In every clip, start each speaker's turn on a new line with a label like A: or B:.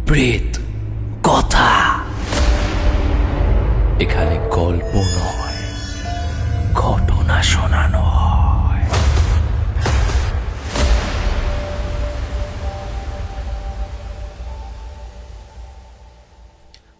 A: প্রেত কথা। এখানে গল্প নয়, ঘটনা শোনানো হয়।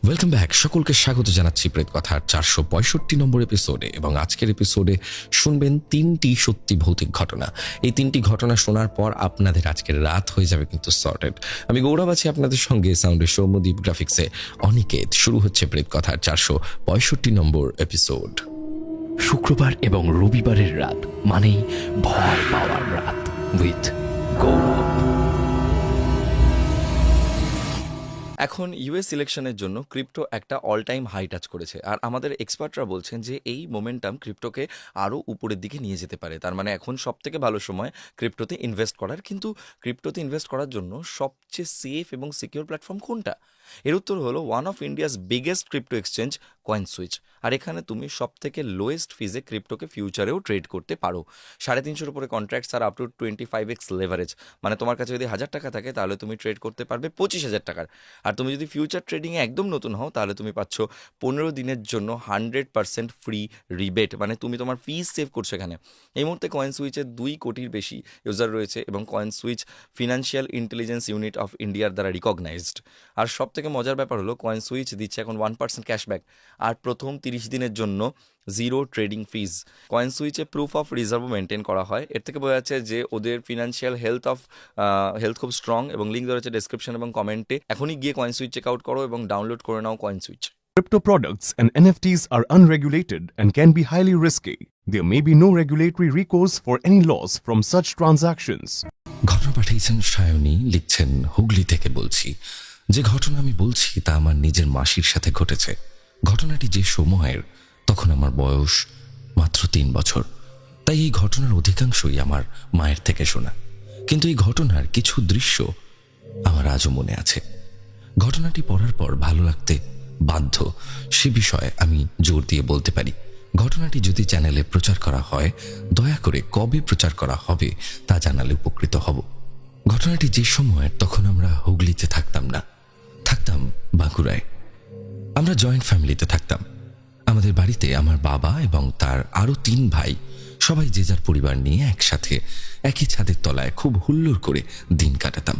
B: ওয়েলকাম ব্যাক, সকলকে স্বাগত জানাচ্ছি প্রেত কথার 465 নম্বর এপিসোডে। এবং আজকের এপিসোডে শুনবেন 3টি সত্যি ভৌতিক ঘটনা। এই 3টি ঘটনা শোনার পর আপনাদের আজকের রাত হয়ে যাবে কিন্তু সর্টেড। আমি গৌরব আছি আপনাদের সঙ্গে, সাউন্ডে সৌম্যদীপ, গ্রাফিক্সে অনিকেত। শুরু হচ্ছে প্রেত কথার 465 নম্বর এপিসোড।
A: শুক্রবার এবং রবিবারের রাত মানেই ভয় পাওয়ার রাত উইথ গৌরব।
C: এখন ইউএস ইলেকশনের জন্য ক্রিপ্টো একটা অল টাইম হাই টাচ করেছে, আর আমাদের এক্সপার্টরা বলছেন যে এই মোমেন্টাম ক্রিপ্টোকে আরও উপরের দিকে নিয়ে যেতে পারে। তার মানে এখন সবথেকে ভালো সময় ক্রিপ্টোতে ইনভেস্ট করার। কিন্তু ক্রিপ্টোতে ইনভেস্ট করার জন্য সবচেয়ে সেফ এবং সিকিউর প্ল্যাটফর্ম কোনটা? এর উত্তর হলো one of India's biggest crypto exchange CoinSwitch. আর এখানে তুমি সব থেকে লোয়েস্ট ফিজে ক্রিপ্টোকে ফিউচারেও ট্রেড করতে পারো। 350-এর উপরে কন্ট্রাক্টস আর আপ টু 25x লেভারেজ। মানে তোমার কাছে যদি 1000 টাকা থাকে তাহলে তুমি ট্রেড করতে পারবে 25,000 টাকার। আর তুমি যদি ফিউচার ট্রেডিংয়ে একদম নতুন হও তাহলে তুমি পাচ্ছ 15 দিনের জন্য 100% ফ্রি রিবেট। মানে তুমি তোমার ফিজ সেভ করছো এখানে। এই মুহূর্তে কয়েনসুইচের 2 কোটির বেশি ইউজার রয়েছে এবং কয়েনসুইচ ফিনান্সিয়াল ইন্টেলিজেন্স ইউনিট অফ ইন্ডিয়ার দ্বারা রিকগনাইজড। আর সব থেকে মজার ব্যাপার হলো কয়েনসুইচ দিচ্ছে এখন 1% ক্যাশব্যাক, আর প্রথম 30 দিনের জন্য জিরো ট্রেডিং ফিজ। কয়েনসুইচে প্রুফ অফ রিজার্ভও মেনটেন করা হয়। এর থেকে বোঝা যাচ্ছে যে ওদের ফিনান্সিয়াল হেলথ খুব স্ট্রং, এবং লিঙ্ক দেওয়া হচ্ছে ডেসক্রিপশন এবং কমেন্টে। এখনই গিয়ে কয়েনসুইচ চেক আউট করো এবং ডাউনলোড করে নাও কয়েনসুইচ।
D: Crypto products and NFTs are unregulated and can be highly risky. There may be no regulatory recourse for any loss from such transactions.
B: ঘটনা পাঠিয়েছেন সায়নী, লিখছেন হুগলি থেকে বলছি। যে ঘটনা আমি বলছি তা আমার নিজের মাসির সাথে ঘটেছে। ঘটনাটি যে সময়ের, তখন আমার বয়স মাত্র 3 বছর। তাই এই ঘটনার অধিকাংশই আমার মায়ের থেকে শোনা। কিন্তু এই ঘটনার কিছু দৃশ্য আমার আজও মনে আছে। ঘটনাটি পড়ার পর ভালো লাগতে বাধ্য, সে বিষয়ে আমি জোর দিয়ে বলতে পারি। ঘটনাটি যদি চ্যানেলে প্রচার করা হয়, দয়া করে কবে প্রচার করা হবে তা জানালে উপকৃত হব। ঘটনাটি যে সময়ের, তখন আমরা হুগলিতে থাকতাম না, থাকতাম বাঁকুড়ায়। আমরা জয়েন্ট ফ্যামিলিতে থাকতাম। আমাদের বাড়িতে আমার বাবা এবং তার আরও 3 ভাই, সবাই যে যার পরিবার নিয়ে একসাথে একই ছাদের তলায় খুব হুল্লোড় করে দিন কাটাতাম।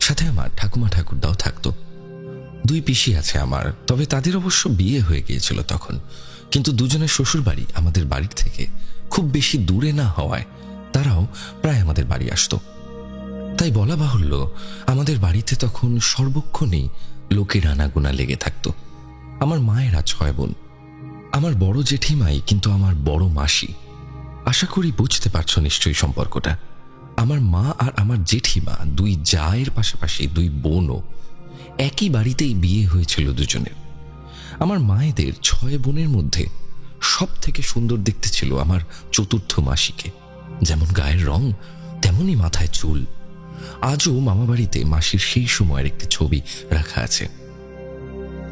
B: সাথে আমার ঠাকুমা ঠাকুরদাও থাকতো। 2 পিসি আছে আমার, তবে তাদের অবশ্য বিয়ে হয়ে গিয়েছিল তখন। কিন্তু দুজনের শ্বশুর বাড়ি আমাদের বাড়ির থেকে খুব বেশি দূরে না হওয়ায় তারাও প্রায় আমাদের বাড়ি আসতো। তাই বলা বাহুল্য, আমাদের বাড়িতে তখন সর্বক্ষণেই লোকের আনাগোনা লেগে থাকতো। আমার মায়েরা 6 বোন। আমার বড় জেঠিমাই কিন্তু আমার বড় মাসি। আশা করি বুঝতে পারছো নিশ্চয়ই সম্পর্কটা। আমার মা আর আমার জেঠিমা 2 জায়ের পাশাপাশি 2 বোনও। একই বাড়িতেই বিয়ে হয়েছিল দুজনের। আমার মায়েদের 6 বোনের মধ্যে সব থেকে সুন্দর দেখতে ছিল আমার চতুর্থ মাসিকে। যেমন গায়ের রং, তেমনই মাথায় চুল। আজও মামাবাড়িতে মাসির সেই সময়ের একটি ছবি রাখা আছে,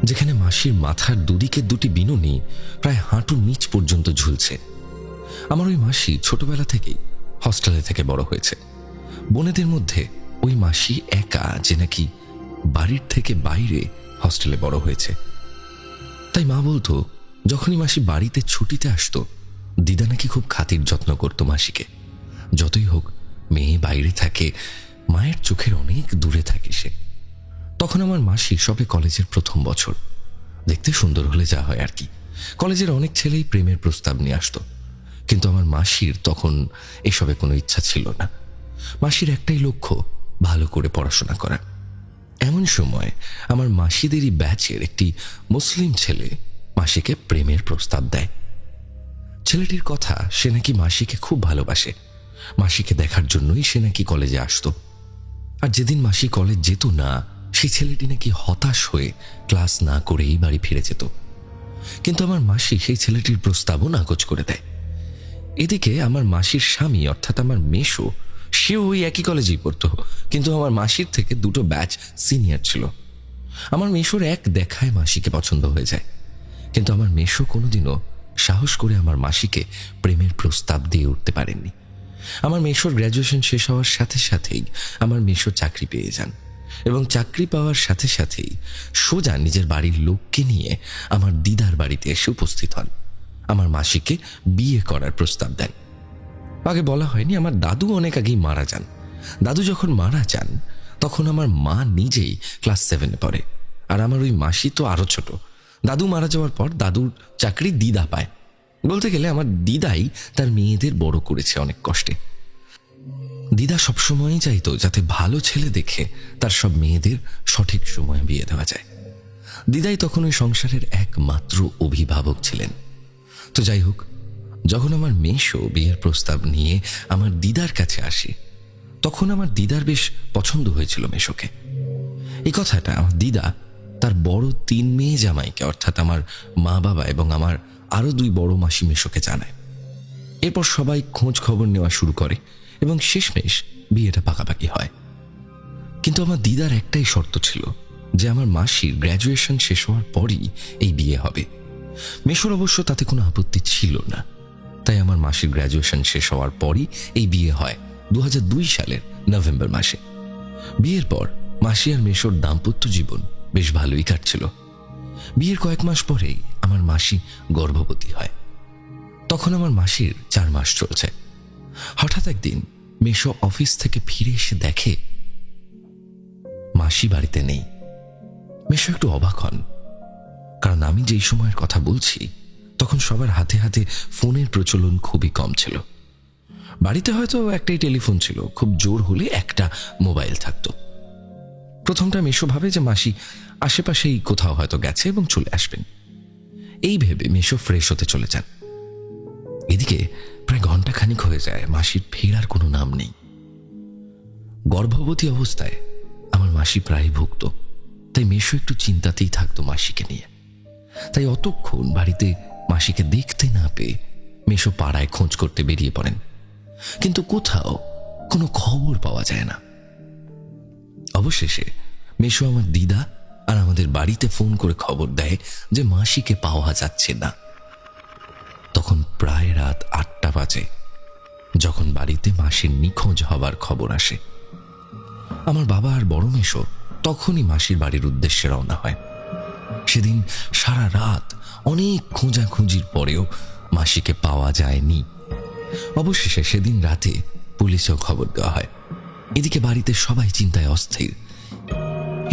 B: যেখানে মাসির মাথার দুদিকে 2টি বিনুনি প্রায় হাঁটুর নিচ পর্যন্ত ঝুলছে। আমার ওই মাসি ছোটবেলা থেকেই হস্টেলে থেকে বড় হয়েছে। বোনেদের মধ্যে ওই মাসি একা যে নাকি বাড়ির থেকে বাইরে হস্টেলে বড় হয়েছে। তাই মা বলতো, যখনই মাসি বাড়িতে ছুটিতে আসতো, দিদা নাকি খুব খাতির যত্ন করতো মাসিকে। যতই হোক, মেয়ে বাইরে থাকে, মায়ের চোখের অনেক দূরে থাকে সে। তখন আমার মাসি সবে কলেজের প্রথম বছর। দেখতে সুন্দর হলে যা হয় আর কি। কলেজের অনেক ছেলেই প্রেমের প্রস্তাব নিয়ে আসতো, কিন্তু আমার মাসির তখন এসবে কোনো ইচ্ছা ছিল না। মাসির একটাই লক্ষ্য, ভালো করে পড়াশোনা করা। এমন সময় আমার মাসিদেরই ব্যাচের একটি মুসলিম ছেলে মাসিকে প্রেমের প্রস্তাব দেয়। ছেলেটির কথা, সে নাকি মাসিকে খুব ভালোবাসে। মাসিকে দেখার জন্যই সে নাকি কলেজে আসতো। আর যেদিন মাসি কলেজ যেত না, সেই ছেলেটি নাকি হতাশ হয়ে ক্লাস না করেই বাড়ি ফিরে যেত। কিন্তু আমার মাসি সেই ছেলেটির প্রস্তাবও নাকচ করে দেয়। এদিকে আমার মাসির স্বামী, অর্থাৎ আমার মেশো, সেও ওই একই কলেজেই পড়তো, কিন্তু আমার মাসির থেকে 2 ব্যাচ সিনিয়র ছিল। আমার মেশোর এক দেখায় মাসিকে পছন্দ হয়ে যায়, কিন্তু আমার মেশো কোনোদিনও সাহস করে আমার মাসিকে প্রেমের প্রস্তাব দিয়ে উঠতে পারেননি। আমার মেশোর গ্র্যাজুয়েশন শেষ হওয়ার সাথে সাথেই আমার মেশো চাকরি পেয়ে যান। এবং চাকরি পাওয়ার সাথে সাথেই সোজা নিজের বাড়ির লোককে নিয়ে আমার দিদার বাড়িতে এসে উপস্থিত হন। আমার মাসিকে বিয়ে করার প্রস্তাব দেন। আগে বলা হয়নি, আমার দাদু অনেক আগেই মারা যান। দাদু যখন মারা যান তখন আমার মা নিজেই ক্লাস 7-এ পড়ে, আর আমার ওই মাসি তো আরো ছোট। দাদু মারা যাওয়ার পর দাদুর চাকরি দিদা পায়। বলতে গেলে আমার দিদাই তার মেয়েদের বড় করেছে অনেক কষ্টে। দিদা সবসময়ই চাইতো যাতে ভালো ছেলে দেখে তার সব মেয়েদের সঠিক সময়ে বিয়ে দেওয়া যায়। দিদাই তখন ওই সংসারের একমাত্র অভিভাবক ছিলেন। তো যাই হোক, যখন আমার মেশো বিয়ের প্রস্তাব নিয়ে আমার দিদার কাছে আসে, তখন আমার দিদার বেশ পছন্দ হয়েছিল মেশোকে। এই কথাটা আমার দিদা তার বড় 3 মেয়ে জামাইকে, অর্থাৎ আমার মা বাবা এবং আমার আরো 2 বড় মাসি মেশোকে জানায়। এরপর সবাই খোঁজ খবর নেওয়া শুরু করে এবং শেষমেশ বিয়েটা পাকাপাকি হয়। কিন্তু আমার দিদার একটাই শর্ত ছিল যে আমার মাসির গ্র্যাজুয়েশন শেষ হওয়ার পরই এই বিয়ে হবে। মেশোর অবশ্য তাতে কোনো আপত্তি ছিল না, তাই আমার মাসির গ্র্যাজুয়েশন শেষ হওয়ার পরই এই বিয়ে হয় 2002 সালের নভেম্বর মাসে। বিয়ের পর মাসি আর মেশোর দাম্পত্য জীবন বেশ ভালোই কাটছিল। বিয়ের কয়েক মাস পরেই আমার মাসি গর্ভবতী হয়। তখন আমার মাসির 4 মাস চলছে। হঠাৎ একদিন মেশো অফিস থেকে ফিরে এসে দেখে মাসি বাড়িতে নেই। মেশো একটু অবাক হন, কারণ আমি যেই সময়ের কথা বলছি তখন সবার হাতে হাতে ফোনের প্রচলন খুবই কম ছিল। বাড়িতে হয়তো একটাই টেলিফোন ছিল, খুব জোর হলে একটা মোবাইল থাকতো। প্রথমটা মেশো ভাবে যে মাসি আশেপাশেই কোথাও হয়তো গেছে এবং চলে আসবেন। এই ভেবে মেশো ফ্রেশ হতে চলে যান। এদিকে প্রায় ঘন্টাখানিক হয়ে যায়, মাসির ফেরার কোনো নাম নেই। গর্ভবতী অবস্থায় আমার মাসি প্রায় ভুগত, তাই মেশো একটু চিন্তাতেই থাকতো মাসিকে নিয়ে। তাই অতক্ষণ বাড়িতে মাসিকে দেখতে না পেয়ে মেশো পাড়ায় খোঁজ করতে বেরিয়ে পড়েন, কিন্তু কোথাও কোনো খবর পাওয়া যায় না। অবশেষে মেশো আমার দিদা আর আমাদের বাড়িতে ফোন করে খবর দেয় যে মাসিকে পাওয়া যাচ্ছে না। তখন প্রায় রাত 8টা বাজে যখন বাড়িতে মাসির নিখোঁজ হবার খবর আসে। আমার বাবা আর বড় মেশো তখনই মাসির বাড়ির উদ্দেশ্যে রওনা হয়। সেদিন সারা রাত অনেক খোঁজাখুঁজির পরেও মাসিকে পাওয়া যায়নি। অবশেষে সেদিন রাতে পুলিশেও খবর দেওয়া হয়। এদিকে বাড়িতে সবাই চিন্তায় অস্থির।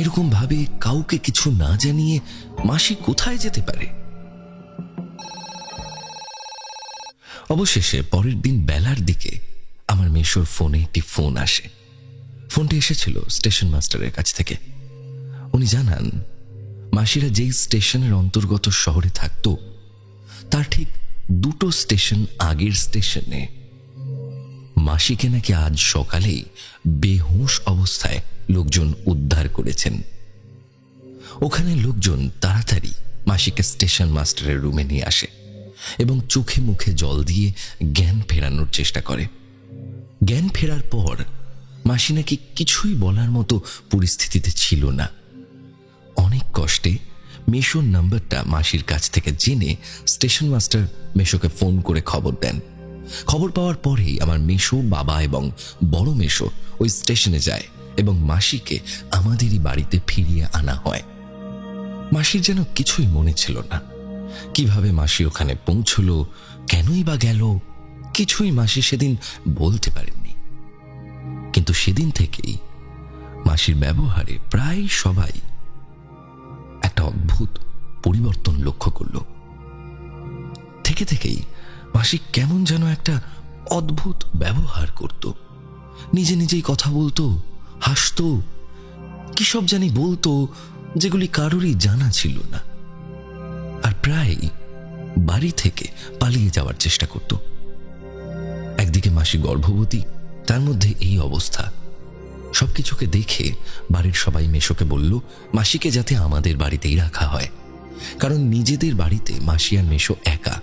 B: এরকম ভাবে কাউকে কিছু না জানিয়ে মাসি কোথায় যেতে পারে? অবশেষে পরের দিন বেলার দিকে আমার মেশোর ফোনে একটি ফোন আসে। ফোনটি এসেছিল স্টেশন মাস্টারের কাছ থেকে। উনি জানান মাসিরা যেই স্টেশনের অন্তর্গত শহরে থাকতো তার ঠিক 2টো স্টেশন আগের স্টেশনে মাসিকে নাকি আজ সকালেই বেহুঁশ অবস্থায় লোকজন উদ্ধার করেছেন। ওখানে লোকজন তাড়াতাড়ি মাসিকে স্টেশন মাস্টারের রুমে নিয়ে আসে এবং চোখে মুখে জল দিয়ে জ্ঞান ফেরানোর চেষ্টা করে। জ্ঞান ফেরার পর মাসি নাকি কিছুই বলার মতো পরিস্থিতিতে ছিল না। অনেক কষ্টে মেশোর নাম্বারটা মাসির কাছ থেকে জেনে স্টেশন মাস্টার মেশোকে ফোন করে খবর দেন। খবর পাওয়ার পরেই আমার মেশো, বাবা এবং বড় মেশো ওই স্টেশনে যায় এবং মাসিকে আমাদেরই বাড়িতে ফিরিয়ে আনা হয়। মাসির যেন কিছুই মনে ছিল না। কিভাবে মাসি ওখানে পৌঁছলো, কেনই বা গেল, কিছুই মাসি সেদিন বলতে পারেননি। কিন্তু সেদিন থেকেই মাসির ব্যবহারে প্রায় সবাই একটা অদ্ভুত পরিবর্তন লক্ষ্য করল। থেকে থেকেই মাসি কেমন যেন একটা অদ্ভুত ব্যবহার করত। নিজে নিজেই কথা বলতো, হাসতো, কি সব জানি বলতো যেগুলি কারোরই জানা ছিল না। আর প্রায় বাড়ি থেকে পালিয়ে যাওয়ার চেষ্টা করত। একদিকে মাসি গর্ভবতী, তার মধ্যে এই অবস্থা। সবকিছুকে দেখে বাড়ির সবাই মেশোকে বলল মাসিকে যাতে আমাদের বাড়িতেই রাখা হয়, কারণ নিজেদের বাড়িতে মাসি আর মেশো একা।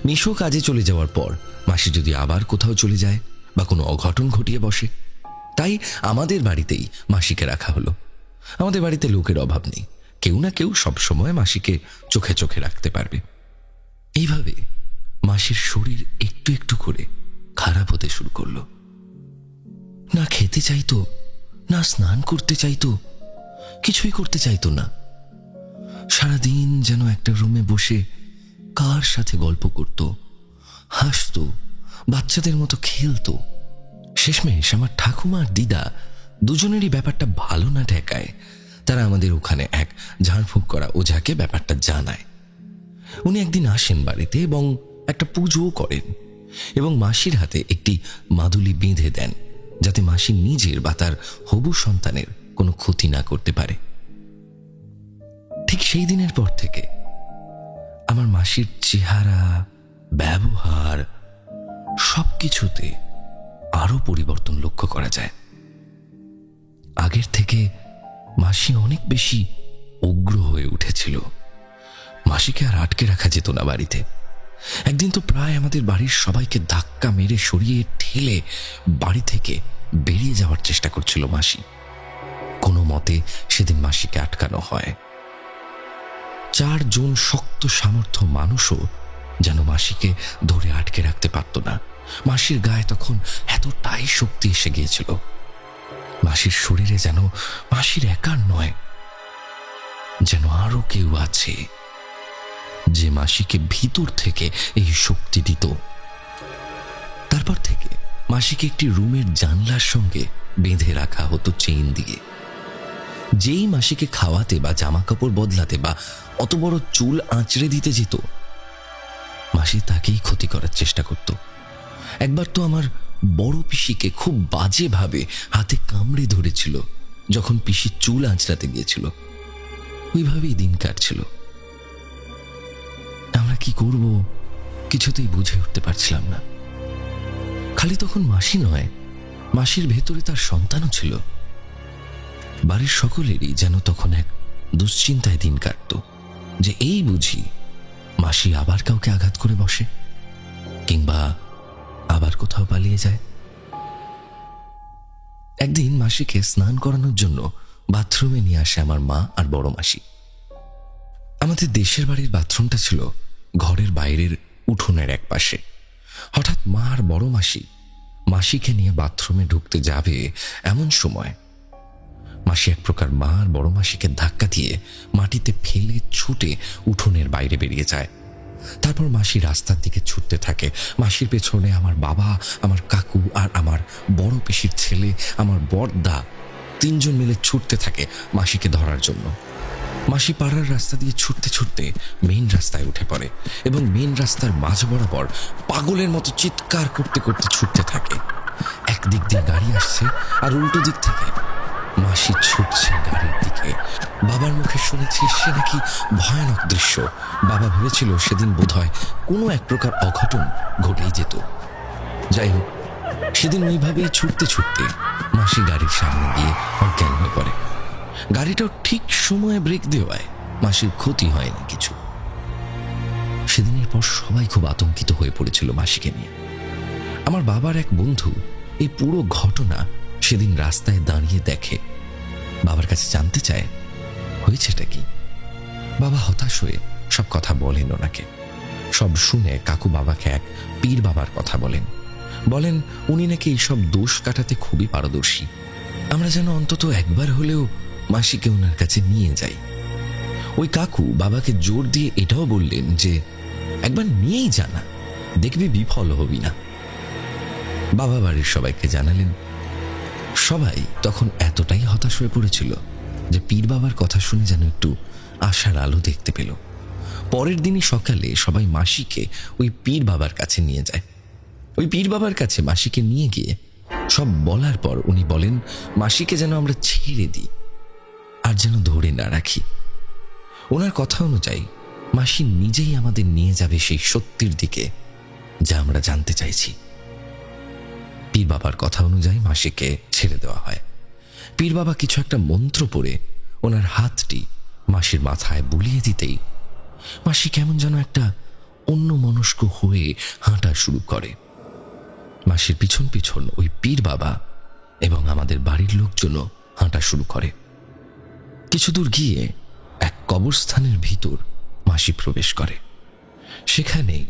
B: মেশো কাজে চলে যাওয়ার পর মাসি যদি আবার কোথাও চলে যায় বা কোনো অঘটন ঘটিয়ে বসে, তাই আমাদের বাড়িতেই মাসিকে রাখা হলো। আমাদের বাড়িতে লোকের অভাব নেই, কেউ না কেউ সবসময় মাসিকে চোখে চোখে রাখতে পারবে। এইভাবে মাসির শরীর একটু একটু করে খারাপ হতে শুরু করলো। না খেতে চাইতো, না স্নান করতে চাইতো, কিছুই করতে চাইতো না। সারাদিন যেন একটা রুমে বসে কার সাথে গল্প করত, হাসতো, বাচ্চাদের মতো খেলতো। শেষমেশ আমার ঠাকুমা আর দিদা দুজনেরই ব্যাপারটা ভালো না ঠেকায় তারা আমাদের ওখানে এক ঝাড়ফুঁক করা ওঝাকে ব্যাপারটা জানায়। উনি একদিন আসেন বাড়িতে এবং একটা পুজোও করেন এবং মাসির হাতে একটি মাদুলি বেঁধে দেন, যাতে মাসি নিজের বা তার হবু সন্তানের কোনো ক্ষতি না করতে পারে। ঠিক সেই দিনের পর থেকে আমার মাসির চেহারা, ব্যবহার, সবকিছুতে আরো পরিবর্তন লক্ষ্য করা যায়। আগের থেকে মাসি অনেক বেশি উগ্র হয়ে উঠেছিল। মাসিকে আর আটকে রাখা যেত না বাড়িতে। একদিন তো প্রায় আমাদের বাড়ির সবাইকে ধাক্কা মেরে সরিয়ে ঠেলে বাড়ি থেকে বেরিয়ে যাওয়ার চেষ্টা করছিল মাসি। কোনো মতে সেদিন মাসিকে আটকানো হয়। 4 জন শক্ত সামর্থ্য মানুষও যেন মাসিকে ধরে আটকে রাখতে পারত না। মাসির গায়ে তখন এতটাই শক্তি এসে গিয়েছিল, মাসির শরীরে যেন মাসির একার নয়, যেন আরো কেউ আছে যে মাসিকে ভিতর থেকে এই শক্তি দিত। তারপর থেকে মাসিকে একটি রুমের জানলার সঙ্গে বেঁধে রাখা হতো চেইন দিয়ে। যেই মাসিকে খাওয়াতে বা জামা কাপড় বদলাতে বা অত বড় চুল আঁচড়ে দিতে যেত, মাসি তাকেই ক্ষতি করার চেষ্টা করত। একবার তো আমার বড় পিসিকে খুব বাজেভাবে হাতে কামড়ে ধরেছিল যখন পিসির চুল আঁচড়াতে গিয়েছিল। ওইভাবেই দিন কাটছিল। আমরা কি করব কিছুতেই বুঝে উঠতে পারছিলাম না। খালি তখন মাসি নয়, মাসির ভেতরে তার সন্তানও ছিল। বাড়ির সকলেরই যেন তখন এক দুশ্চিন্তায় দিন কাটত যে এই বুঝি মাসি আবার কাউকে আঘাত করে বসে, কিংবা আবার কোথাও পালিয়ে যায়। একদিন মাসিকে স্নান করানোর জন্য বাথরুমে নিয়ে আসে আমার মা আর বড় মাসি। আমাদের দেশের বাড়ির বাথরুমটা ছিল ঘরের বাইরের উঠোনের এক পাশে। হঠাৎ মা আর বড় মাসি মাসিকে নিয়ে বাথরুমে ঢুকতে যাবে এমন সময় মাসি এক প্রকার মা আর বড় মাসিকে ধাক্কা দিয়ে মাটিতে ফেলে ছুটে উঠোনের বাইরে বেরিয়ে যায়। তারপর মাসি রাস্তার দিকে ছুটতে থাকে। মাসির পেছনে আমার বাবা, আমার কাকু আর আমার বড় পিসির ছেলে, আমার বড়দা, 3 জন মিলে ছুটতে থাকে মাসিকে ধরার জন্য। মাসি পাড়ার রাস্তা দিয়ে ছুটতে ছুটতে মেইন রাস্তায় উঠে পড়ে এবং মেইন রাস্তার মাঝ বরাবর পাগলের মতো চিৎকার করতে করতে ছুটতে থাকে। একদিক দিয়ে গাড়ি আসছে আর উল্টো দিক থেকে মাসি ছুটছে গাড়ির দিকে। বাবার মুখে শুনেছি সে নাকি ভয়ানক দৃশ্য। বাবা ভেবেছিল সেদিন বোধহয় কোনো এক প্রকার অঘটন ঘটেই যেত। যাই হোক, সেদিন ওইভাবেই ছুটতে ছুটতে মাসি গাড়ির সামনে গিয়ে অজ্ঞান হয়ে পড়ে। গাড়িটাও ঠিক সময়ে ব্রেক দেওয়ায় মাসির ক্ষতি হয়নি কিছু। সেদিনের পর সবাই খুব আতঙ্কিত হয়ে পড়েছিল মাসিকে নিয়ে। আমার বাবার এক বন্ধু এই পুরো ঘটনা সেদিন রাস্তায় দাঁড়িয়ে দেখে। বাবার কাছে জানতে চায় হয়েছেটা কি। বাবা হতাশ হয়ে সব কথা বলেন ওনাকে। সব শুনে কাকু বাবাকে এক পীর বাবার কথা বলেন। বলেন উনি নাকি এইসব দোষ কাটাতে খুবই পারদর্শী। আমরা যেন অন্তত একবার হলেও মাসিকে ওনার কাছে নিয়ে যাই। ওই কাকু বাবাকে জোর দিয়ে এটাও বললেন যে একবার নিয়েই জানা, দেখবি বিফল হবি না। বাবা বাড়ির সবাইকে জানালেন। সবাই তখন এতটাই হতাশ হয়ে পড়েছিল যে পীর বাবার কথা শুনে যেন একটু আশার আলো দেখতে পেল। পরের দিনই সকালে সবাই মাসিকে ওই পীর বাবার কাছে নিয়ে যায়। ওই পীর বাবার কাছে মাসিকে নিয়ে গিয়ে সব বলার পর উনি বলেন মাসিকে যেন আমরা ছেড়ে দিই আর যেন ধরে না রাখি। ওনার কথা অনুযায়ী মাসি নিজেই আমাদের নিয়ে যাবে সেই সত্যির দিকে যা আমরা জানতে চাইছি। পীর বাবার কথা অনুযায়ী মাসিকে ছেড়ে দেওয়া হয়। পীর বাবা কিছু একটা মন্ত্র পড়ে ওনার হাতটি মাসির মাথায় বুলিয়ে দিতেই মাসি কেমন যেন একটা অন্যমনস্ক হয়ে হাঁটা শুরু করে। মাসির পিছন পিছন ওই পীর বাবা এবং আমাদের বাড়ির লোকজনও হাঁটা শুরু করে। কিছু দূর গিয়ে এক কবরস্থানের ভিতর মাসি প্রবেশ করে। সেখানেই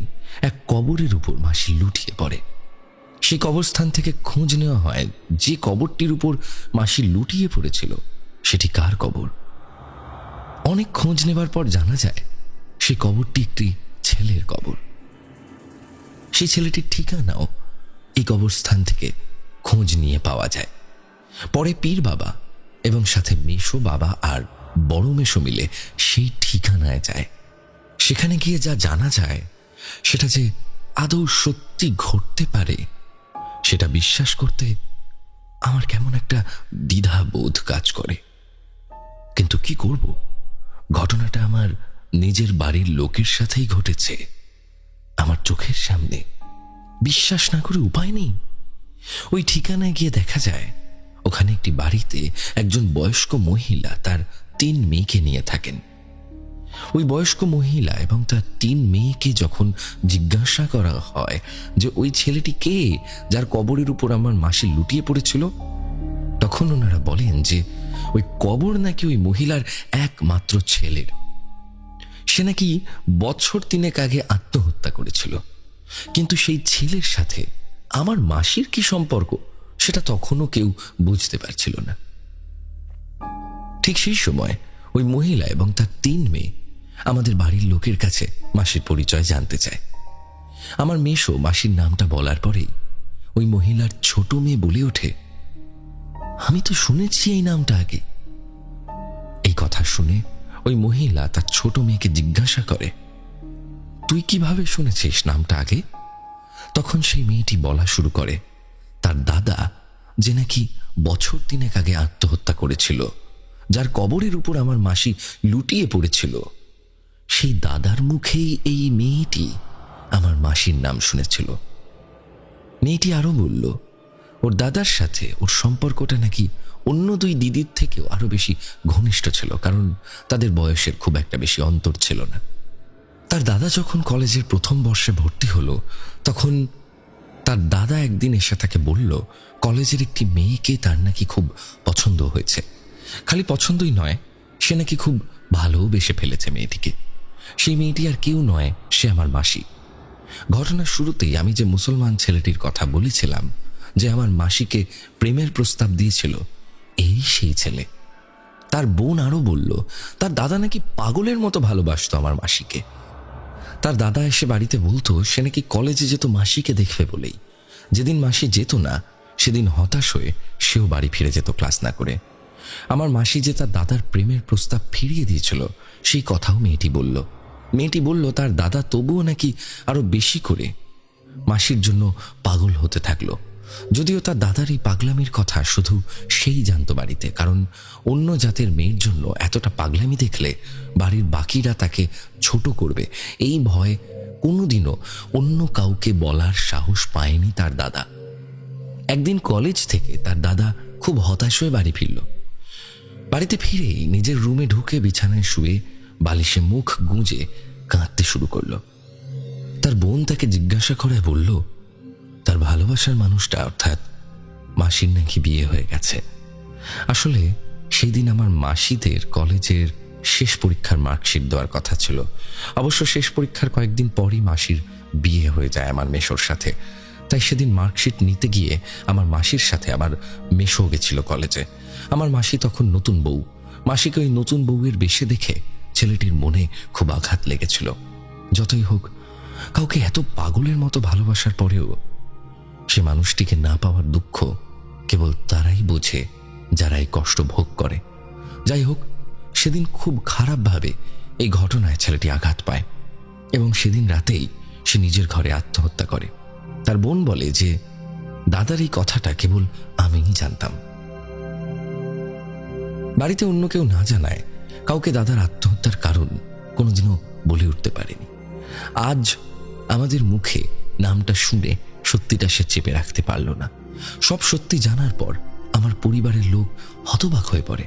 B: এক কবরের উপর মাসি লুটিয়ে পড়ে। সেই কবরস্থান থেকে খোঁজ নেওয়া হয় যে কবরটির উপর মাসি লুটিয়ে পড়েছিল সেটি কার কবর। অনেক খোঁজ নেবার পর জানা যায় সেই কবরটি একটি ছেলের কবর। সেই ছেলেটির ঠিকানাও এই কবরস্থান থেকে খোঁজ নিয়ে পাওয়া যায়। পরে পীর বাবা এবং সাথে মেশো বাবা আর বড় মেশো মিলে সেই ঠিকানায় যায়। সেখানে গিয়ে যা জানা যায় সেটা যে আদৌ সত্যি ঘটতে পারে সেটা বিশ্বাস করতে আমার কেমন একটা দ্বিধাবোধ কাজ করে। কিন্তু কি করব, ঘটনাটা আমার নিজের বাড়ির লোকের সাথেই ঘটেছে, আমার চোখের সামনে, বিশ্বাস না করে উপায় নেই। ওই ঠিকানায় গিয়ে দেখা যায় ওখানে একটি বাড়িতে একজন বয়স্ক মহিলা তার 3 মেয়েকে নিয়ে থাকেন। ওই বয়স্ক মহিলা এবং তার 3 মেয়েকে যখন জিজ্ঞাসা করা হয় যে ওই ছেলেটি কে যার কবরের উপর আমার মাসি লুটিয়ে পড়েছিল, তখন ওনারা বলেন যে ওই কবর নাকি ওই মহিলার একমাত্র ছেলের। সে নাকি বছর 3 আগে আত্মহত্যা করেছিল, কিন্তু সেই ছেলের সাথে আমার মাসির কি সম্পর্ক সেটা তখনও কেউ বুঝতে পারছিল না। ঠিক সেই সময় ওই মহিলা এবং তার 3 মেয়ে আমাদের বাড়ির লোকের কাছে মাসির পরিচয় জানতে চায়। আমার মেশো মাসির নামটা বলার পরেই ওই মহিলার ছোট মেয়ে বলে ওঠে, আমি তো শুনেছি এই নামটা আগে। এই কথা শুনে ওই মহিলা তার ছোট মেয়েকে জিজ্ঞাসা করে, তুই কিভাবে শুনেছিস নামটা আগে? তখন সেই মেয়েটি বলা শুরু করে তার দাদা যে নাকি বছর 3 আগে আত্মহত্যা করেছিল, যার কবরের উপর আমার মাসি লুটিয়ে পড়েছিল, সেই দাদার মুখেই এই মেয়েটি আমার মাসির নাম শুনেছিল। মেয়েটি আরো বলল ওর দাদার সাথে ওর সম্পর্কটা নাকি অন্য 2 দিদির থেকেও আরো বেশি ঘনিষ্ঠ ছিল, কারণ তাদের বয়সের খুব একটা বেশি অন্তর ছিল না। তার দাদা যখন কলেজের 1ম বর্ষে ভর্তি হলো তখন তার দাদা একদিন এসে তাকে বলল কলেজের একটি মেয়েকে তার নাকি খুব পছন্দ হয়েছে। খালি পছন্দই নয়, সে নাকি খুব ভালোবেসে ফেলেছে মেয়েটিকে। সেই মেয়েটি আর কেউ নয়, সে আমার মাসি। ঘটনার শুরুতেই আমি যে মুসলমান ছেলেটির কথা বলেছিলাম যে আমার মাসিকে প্রেমের প্রস্তাব দিয়েছিল, এই সেই ছেলে। তার বোন আরো বলল তার দাদা নাকি পাগলের মতো ভালোবাসতো আমার মাসিকে। তার দাদা এসে বাড়িতে বলতো সে নাকি কলেজে যেত মাসিকে দেখবে বলেই। যেদিন মাসি যেত না সেদিন হতাশ হয়ে সেও বাড়ি ফিরে যেত ক্লাস না করে। আমার মাসি যে তার দাদার প্রেমের প্রস্তাব ফিরিয়ে দিয়েছিল সেই কথাও মেয়েটি বলল। মেয়েটি বলল তার দাদা তবুও নাকি আরো বেশি করে মাসির জন্য পাগল হতে থাকলো। যদিও তার দাদার এই পাগলামির কথা শুধু সেই জানতো বাড়িতে, কারণ অন্য জাতের মেয়ের জন্য এতটা পাগলামি দেখলে বাড়ির বাকিরা তাকে ছোট করবে, এই ভয়ে কোনোদিনও অন্য কাউকে বলার সাহস পায়নি তার দাদা। একদিন কলেজ থেকে তার দাদা খুব হতাশ হয়ে বাড়ি ফিরল। বাড়িতে ফিরেই নিজের রুমে ঢুকে বিছানায় শুয়ে বালিশে মুখ গুঁজে কাঁদতে শুরু করলো। তার বোন তাকে জিজ্ঞাসা করে বলল তার ভালোবাসার মানুষটা অর্থাৎ মাসির নাকি বিয়ে হয়ে গেছে। আসলে সেই দিন আমার মাসিদের কলেজের শেষ পরীক্ষার মার্কশিট দেওয়ার কথা ছিল। অবশ্য শেষ পরীক্ষার কয়েকদিন পরই মাসির বিয়ে হয়ে যায় আমার মেশোর সাথে। তাই সেদিন মার্কশিট নিতে গিয়ে আমার মাসির সাথে আমার মেশো গেছিল কলেজে। আমার মাসি তখন নতুন বউ। মাসিকে ওই নতুন বউয়ের বেশে দেখে ছেলেটির মনে খুব আঘাত লেগেছিল। যতই হোক, কাউকে এত পাগলের মতো ভালোবাসার পরেও সে মানুষটিকে না পাওয়ার দুঃখ কেবল তারাই বোঝে যারা এই কষ্ট ভোগ করে। যাই হোক, সেদিন খুব খারাপভাবে এই ঘটনায় ছেলেটি আঘাত পায় এবং সেদিন রাতেই সে নিজের ঘরে আত্মহত্যা করে। তার বোন বলে যে দাদার এই কথাটা কেবল আমিই জানতাম। বাড়িতে অন্য কেউ না জানায় কাউকে দাদার আত্মহত্যার কারণ কোনোদিনও বলে উঠতে পারেনি। আজ আমাদের মুখে নামটা শুনে সত্যিটা সে চেপে রাখতে পারল না। সব সত্যি জানার পর আমার পরিবারের লোক হতবাক হয়ে পড়ে।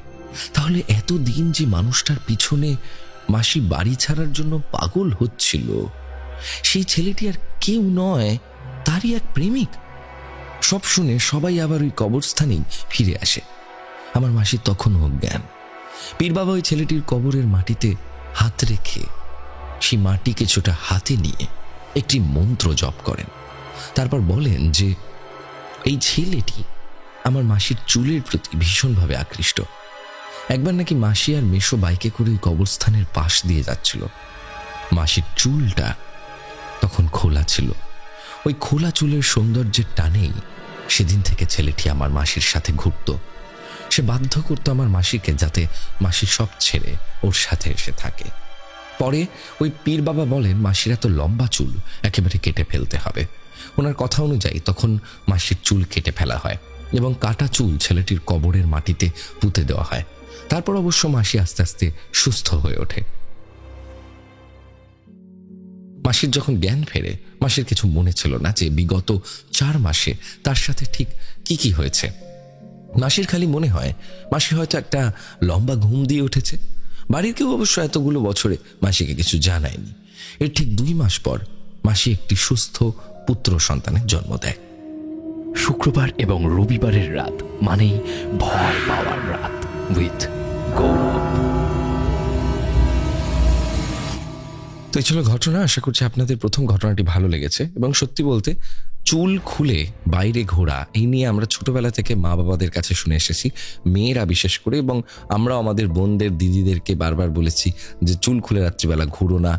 B: তাহলে এতদিন যে মানুষটার পিছনে মাসি বাড়ি ছাড়ার জন্য পাগল হচ্ছিল, সেই ছেলেটি আর কেউ নয়, তারই এক প্রেমিক। সব শুনে সবাই আবার ওই কবরস্থানেই ফিরে আসে। আমার মাসি তখনও অজ্ঞান। পীর বাবা ওই ছেলেটির কবরের মাটিতে হাত রেখে সেই মাটি কিছুটা হাতে নিয়ে একটি মন্ত্র জপ করেন। তারপর বলেন যে এই ছেলেটি আমার মাসির চুলের প্রতি ভীষণভাবে আকৃষ্ট। একবার নাকি মাসি আর মেশো বাইকে করে ওই কবরস্থানের পাশ দিয়ে যাচ্ছিল। মাসির চুলটা তখন খোলা ছিল। ওই খোলা চুলের সৌন্দর্যের টানেই সেদিন থেকে ছেলেটি আমার মাসির সাথে ঘুরত। সে বাধ্য করতো আমার মাসিকে যাতে মাসি সব ছেড়ে ওর সাথে এসে থাকে। পরে ওই পীর বাবা বলেন মাসির এত লম্বা চুল একেবারে কেটে ফেলতে হবে। ওনার কথা অনুযায়ী তখন মাসির চুল কেটে ফেলা হয় এবং কাটা চুল ছেলেটির কবরের মাটিতে পুঁতে দেওয়া হয়। তারপর অবশ্য মাসি আস্তে আস্তে সুস্থ হয়ে ওঠে। মাসির যখন জ্ঞান ফেরে মাসির কিছু মনে ছিল না যে বিগত 4 মাসে তার সাথে ঠিক কি হয়েছে। মাসির খালি মনে হয় মাসি হয়তো একটা লম্বা ঘুম দিয়ে উঠেছে। বাড়ির কেউ অবশ্য এতগুলো বছরে মাসিকে কিছু জানায়নি। এর ঠিক 2 মাস পর মাসি একটি সুস্থ পুত্র সন্তানের জন্ম দেয়।
A: শুক্রবার এবং রবিবারের রাত মানেই ভয় পাওয়ার রাত উইথ গৌরব।
B: তো এই ছিল ঘটনা। আশা করছি আপনাদের প্রথম ঘটনাটি ভালো লেগেছে। এবং সত্যি বলতে চুল খুলে বাইরে ঘোরা এই নিয়ে আমরা ছোটবেলা থেকে মা বাবাদের কাছে শুনে এসেছি, মেয়েরা বিশেষ করে, এবং আমরা আমাদের বোনদের দিদিদেরকে বারবার বলেছি যে চুল খুলে রাত্রিবেলা ঘুরো না,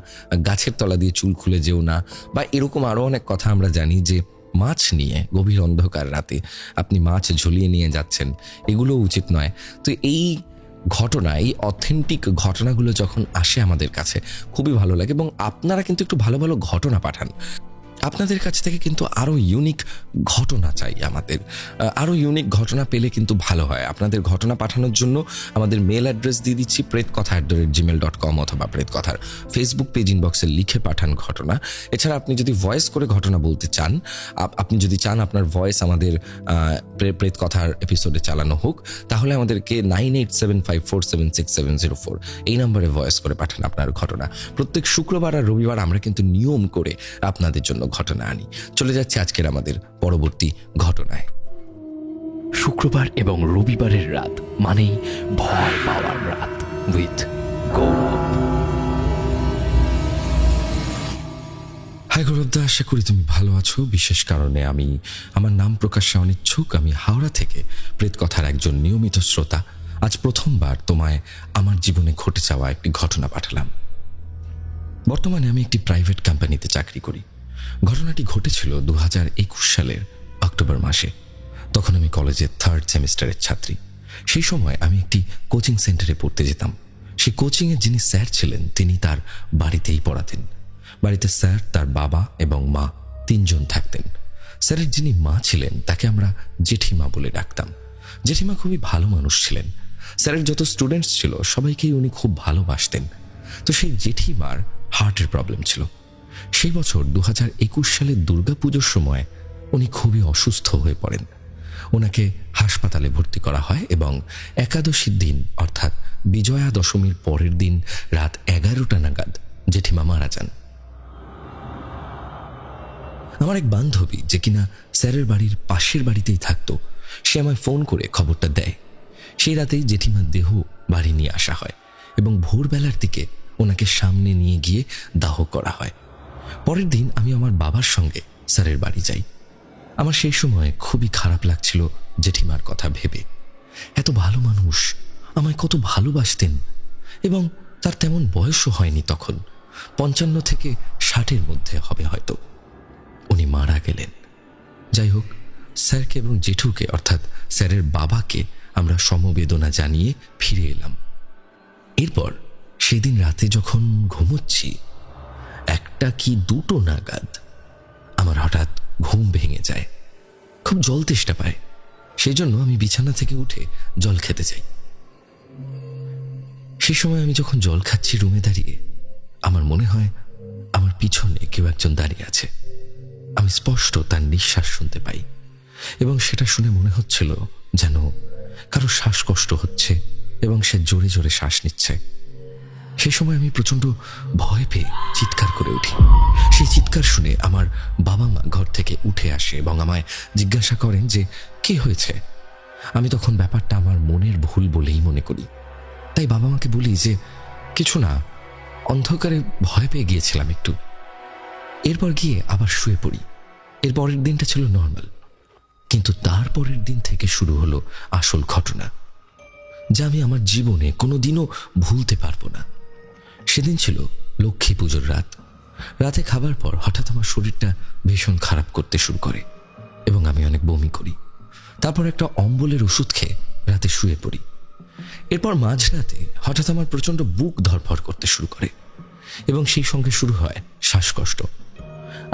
B: গাছের তলা দিয়ে চুল খুলে যেও না, বা এরকম আরও অনেক কথা আমরা জানি যে মাছ নিয়ে গভীর অন্ধকার রাতে আপনি মাছ ঝুলিয়ে নিয়ে যাচ্ছেন, এগুলো উচিত নয়। তো এই ঘটনা, এই অথেন্টিক ঘটনাগুলো যখন আসে আমাদের কাছে খুবই ভালো লাগে। এবং আপনারা কিন্তু একটু ভালো ভালো ঘটনা পাঠান। আপনাদের কাছ থেকে কিন্তু আরও ইউনিক ঘটনা চাই আমাদের। আরও ইউনিক ঘটনা পেলে কিন্তু ভালো হয়। আপনাদের ঘটনা পাঠানোর জন্য আমাদের মেল অ্যাড্রেস দিয়ে দিচ্ছি, pretkotha@gmail.com, অথবা প্রেতকথার ফেসবুক পেজ ইনবক্সে লিখে পাঠান ঘটনা। এছাড়া আপনি যদি ভয়েস করে ঘটনা বলতে চান, আপনি যদি চান আপনার ভয়েস আমাদের প্রেতকথার এপিসোডে চালানো হোক, তাহলে আমাদেরকে 9875476704 এই নম্বরে ভয়েস করে পাঠান আপনার ঘটনা। প্রত্যেক শুক্রবার আর রবিবার আমরা কিন্তু নিয়ম করে আপনাদের জন্য ঘটনা আনি। চলে যাচ্ছে আজকের আমাদের পরবর্তী ঘটনায়।
A: শুক্রবার এবং রবিবারের রাত মানেই ভয় পাওয়ার রাত উইথ গৌরব।
B: হাই গৌরবদা, আশা করি তুমি ভালো আছো। বিশেষ কারণে আমার নাম প্রকাশে অনিচ্ছুক। আমি হাওড়া থেকে প্রেতকথার একজন নিয়মিত শ্রোতা। আজ প্রথমবার তোমায় আমার জীবনে ঘটে যাওয়া একটি ঘটনা পাঠালাম। বর্তমানে আমি একটি প্রাইভেট কোম্পানিতে চাকরি করি। ঘটনাটি ঘটেছিল 2021 সালের অক্টোবর মাসে। তখন আমি কলেজের 3rd সেমিস্টারের ছাত্রী। সেই সময় আমি একটি কোচিং সেন্টারে পড়তে যেতাম। সেই কোচিংয়ের যিনি স্যার ছিলেন তিনি তার বাড়িতেই পড়াতেন। বাড়িতে স্যার, তার বাবা এবং মা 3 জন থাকতেন। স্যারের যিনি মা ছিলেন তাকে আমরা জেঠিমা বলে ডাকতাম। জেঠিমা খুবই ভালো মানুষ ছিলেন। স্যারের যত স্টুডেন্টস ছিল সবাইকেই উনি খুব ভালোবাসতেন। তো সেই জেঠিমার হার্টের প্রবলেম ছিল। সেই বছর 2021 সালের দুর্গাপুজোর সময় উনি খুবই অসুস্থ হয়ে পড়েন। ওনাকে হাসপাতালে ভর্তি করা হয় এবং একাদশীর দিন অর্থাৎ বিজয়া দশমীর পরের দিন রাত 11টা নাগাদ জেঠিমা মারা যান। আমার এক বান্ধবী, যে কিনা স্যারের বাড়ির পাশের বাড়িতেই থাকতো, সে আমায় ফোন করে খবরটা দেয়। সেই রাতেই জেঠিমার দেহ বাড়ি নিয়ে আসা হয় এবং ভোরবেলার দিকে ওনাকে সামনে নিয়ে গিয়ে দাহ করা হয়। পরের দিন আমি আমার বাবার সঙ্গে স্যারের বাড়ি যাই। আমার সেই সময় খুবই খারাপ লাগছিল জেঠিমার কথা ভেবে। এত ভালো মানুষ, আমায় কত ভালোবাসতেন, এবং তার তেমন বয়সও হয়নি তখন, 55 থেকে 60-এর মধ্যে হবে হয়তো। উনি মারা গেলেন। যাই হোক, স্যারকে এবং জেঠুকে অর্থাৎ স্যারের বাবাকে আমরা সমবেদনা জানিয়ে ফিরে এলাম। এরপর সেদিন রাতে যখন ঘুমোচ্ছি, 1টা কি 2টো নাগাদ আমার হঠাৎ ঘুম ভেঙে যায়। খুব জল তেষ্টা পায়। সেই জন্য আমি বিছানা থেকে উঠে জল খেতে যাই। সেই সময় আমি যখন জল খাচ্ছি রুমে দাঁড়িয়ে, আমার মনে হয় আমার পিছনে কেউ একজন দাঁড়িয়ে আছে। আমি স্পষ্ট তার নিঃশ্বাস শুনতে পাই এবং সেটা শুনে মনে হচ্ছিল যেন কারো শ্বাসকষ্ট হচ্ছে এবং সে জোরে জোরে শ্বাস নিচ্ছে। সেই সময় আমি প্রচন্ড ভয় পেয়ে চিৎকার করে উঠি। সেই চিৎকার শুনে আমার বাবা মা ঘর থেকে উঠে আসে এবং আমায় জিজ্ঞাসা করেন যে কি হয়েছে। আমি তখন ব্যাপারটা আমার মনের ভুল বলেই মনে করি। তাই বাবা মাকে বলি যে কিছু না, অন্ধকারে ভয় পেয়ে গিয়েছিলাম একটু। এরপর গিয়ে আবার শুয়ে পড়ি। এর পরের দিনটা ছিল নর্মাল, কিন্তু তারপরের দিন থেকে শুরু হলো আসল ঘটনা, যা আমি আমার জীবনে কোনোদিনও ভুলতে পারবো না। সেদিন ছিল লক্ষ্মী পুজোর রাত। রাতে খাবার পর হঠাৎ আমার শরীরটা ভীষণ খারাপ করতে শুরু করে এবং আমি অনেক বমি করি। তারপর একটা অম্বলের ওষুধ খেয়ে রাতে শুয়ে পড়ি। এরপর মাঝরাতে হঠাৎ আমার প্রচণ্ড বুক ধড়ফড় করতে শুরু করে এবং সেই সঙ্গে শুরু হয় শ্বাসকষ্ট।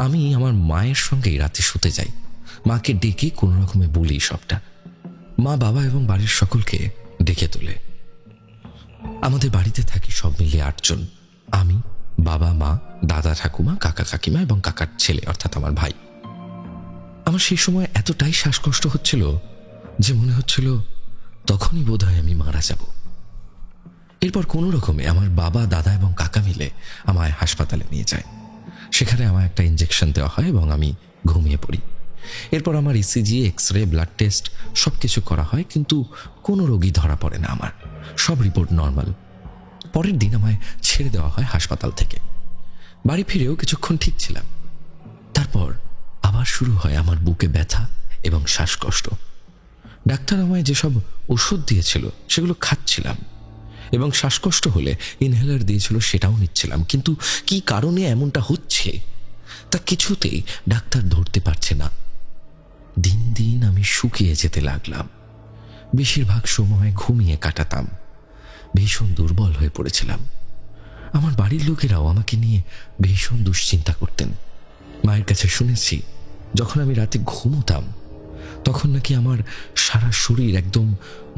B: আমি আমার মায়ের সঙ্গেই রাতে শুতে যাই। মাকে ডেকে কোনো রকমে বলি সবটা। মা, বাবা এবং বাড়ির সকলকে ডেকে তোলে। আমাদের বাড়িতে থাকি সব মিলিয়ে 8 জন। আমি, বাবা, মা, দাদা, ঠাকুমা, কাকা, কাকিমা এবং কাকার ছেলে অর্থাৎ আমার ভাই। আমার সেই সময় এতটাই শ্বাসকষ্ট হচ্ছিল যে মনে হচ্ছিল তখনই বোধহয় আমি মারা যাব। এরপর কোনো রকমে আমার বাবা, দাদা এবং কাকা মিলে আমায় হাসপাতালে নিয়ে যায়। সেখানে আমায় একটা ইঞ্জেকশন দেওয়া হয় এবং আমি ঘুমিয়ে পড়ি। এরপর আমার ইসিজি, এক্সরে, ব্লাড টেস্ট সব কিছু করা হয়, কিন্তু কোনো রোগী ধরা পড়ে না আমার। সব রিপোর্ট নর্মাল। পরের দিন আমায় ছেড়ে দেওয়া হয় হাসপাতাল থেকে। বাড়ি ফিরেও কিছুক্ষণ ঠিক ছিলাম। তারপর আবার শুরু হয় আমার বুকে ব্যথা এবং শ্বাসকষ্ট। ডাক্তার আমায় যেসব ওষুধ দিয়েছিল সেগুলো খাচ্ছিলাম এবং শ্বাসকষ্ট হলে ইনহেলার দিয়েছিল সেটাও নিচ্ছিলাম, কিন্তু কি কারণে এমনটা হচ্ছে তা কিছুতেই ডাক্তার ধরতে পারছে না। দিন দিন আমি শুকিয়ে যেতে লাগলাম। বেশিরভাগ সময় ঘুমিয়ে কাটাতাম। ভীষণ দুর্বল হয়ে পড়েছিলাম। আমার বাড়ির লোকেরাও আমাকে নিয়ে ভীষণ দুশ্চিন্তা করতেন। মায়ের কাছে শুনেছি যখন আমি রাতে ঘুমোতাম তখন নাকি আমার সারা শরীর একদম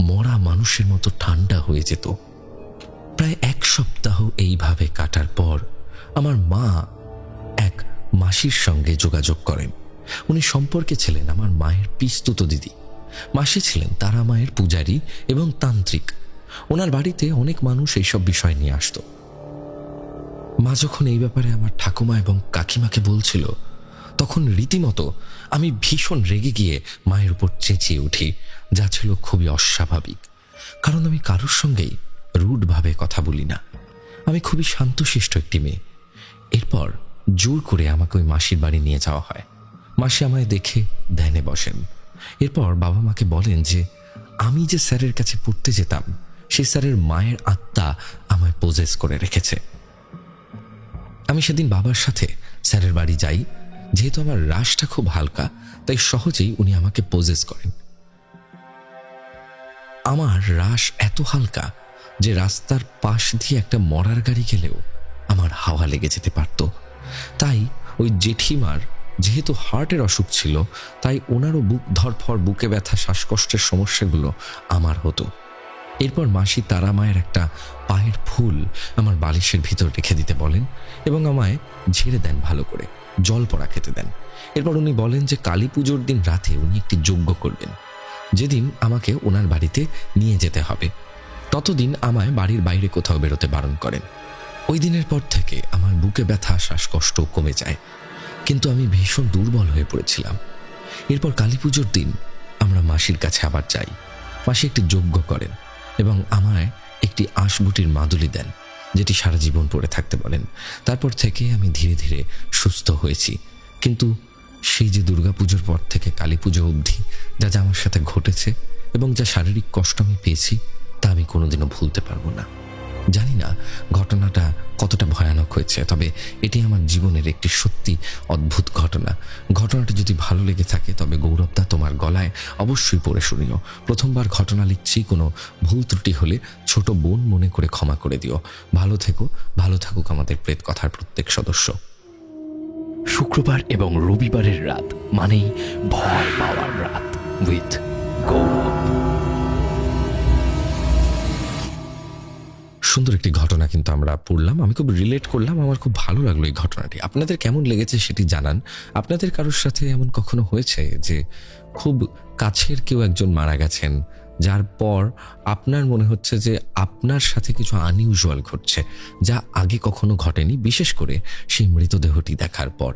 B: মরা মানুষের মতো ঠান্ডা হয়ে যেত। প্রায় 1 সপ্তাহ এইভাবে কাটার পর আমার মা এক মাসির সঙ্গে যোগাযোগ করেন। উনি সম্পর্কে ছিলেন আমার মায়ের পিস্তুত দিদি। মাসি ছিলেন তারা মায়ের পূজারী এবং তান্ত্রিক। ওনার বাড়িতে অনেক মানুষ এইসব বিষয় নিয়ে আসতো। মা যখন এই ব্যাপারে আমার ঠাকুমা এবং কাকিমাকে বলছিল তখন রীতিমতো আমি ভীষণ রেগে গিয়ে মায়ের উপর চেঁচিয়ে উঠি, যা ছিল খুবই অস্বাভাবিক, কারণ আমি কারোর সঙ্গেই রুডভাবে কথা বলি না। আমি খুবই শান্তশিষ্ট একটি মেয়ে। এরপর জোর করে আমাকে ওই মাসির বাড়ি নিয়ে যাওয়া হয়। মাসি আমায় দেখে ধ্যানে বসেন। এরপর বাবা মাকে বলেন যে আমি যে স্যারের কাছে পড়তে যেতাম সেই স্যারের মায়ের আত্মা আমায় পজেস করে রেখেছে। আমি সেদিন বাবার সাথে স্যারের বাড়ি যাই। যেহেতু আমার রাশটা খুব হালকা তাই সহজেই উনি আমাকে পজেস করেন। আমার রাশ এত হালকা যে রাস্তার পাশ দিয়ে একটা মরার গাড়ি গেলেও আমার হাওয়া লেগে যেতে পারত। তাই ওই জেঠিমার যেহেতু হার্টের অসুখ ছিল তাই ওনারও বুক ধড়ফড়, বুকে ব্যথা, শ্বাসকষ্টের সমস্যাগুলো আমার হতো। এরপর মাসি তারা মায়ের একটা পায়ের ফুল আমার বালিশের ভিতর রেখে দিতে বলেন এবং আমায় ঝেড়ে দেন, ভালো করে জল পড়া খেতে দেন। এরপর উনি বলেন যে কালী পুজোর দিন রাতে উনি একটি যজ্ঞ করবেন, যেদিন আমাকে ওনার বাড়িতে নিয়ে যেতে হবে। ততদিন আমায় বাড়ির বাইরে কোথাও বেরোতে বারণ করেন। ওই দিনের পর থেকে আমার বুকে ব্যথা, শ্বাসকষ্ট কমে যায়, কিন্তু আমি ভীষণ দুর্বল হয়ে পড়েছিলাম। এরপর কালী পুজোর দিন আমরা মাসির কাছে আবার যাই। মাসি একটি যজ্ঞ করেন এবং আমায় একটি আঁশবুটির মাদুলি দেন, যেটি সারা জীবন পরে থাকতে বলেন। তারপর থেকে আমি ধীরে ধীরে সুস্থ হয়েছি, কিন্তু সেই যে দুর্গাপুজোর পর থেকে কালী পুজো অবধি যা যা আমার সাথে ঘটেছে এবং যা শারীরিক কষ্ট আমি পেয়েছি তা আমি কোনোদিনও ভুলতে পারবো না। জানি না ঘটনাটা কতটা ভয়ানক হয়েছে, তবে এটি আমার জীবনের একটি সত্যি অদ্ভুত ঘটনা। ঘটনাটা যদি ভালো লেগে থাকে তবে গৌরবদা তোমার গলায় অবশ্যই পড়ে শুনিও। প্রথমবার ঘটনা লিখছি, কোনো ভুল ত্রুটি হলে ছোট বোন মনে করে ক্ষমা করে দিও। ভালো থেকো, ভালো থাকুক আমাদের প্রেত কথার প্রত্যেক সদস্য।
A: শুক্রবার এবং রবিবারের রাত মানেই ভয় পাওয়ার রাত উইথ গৌরব।
B: সুন্দর একটি ঘটনা কিন্তু আমরা পড়লাম, আমি খুব রিলেট করলাম, আমার খুব ভালো লাগলো এই ঘটনাটি। আপনাদের কেমন লেগেছে সেটি জানান। আপনাদের কারোর সাথে এমন কখনো হয়েছে যে খুব কাছের কেউ একজন মারা গেছেন যার পর আপনার মনে হচ্ছে যে আপনার সাথে কিছু আনইউজুয়াল ঘটছে, যা আগে কখনো ঘটেনি, বিশেষ করে সেই মৃতদেহটি দেখার পর।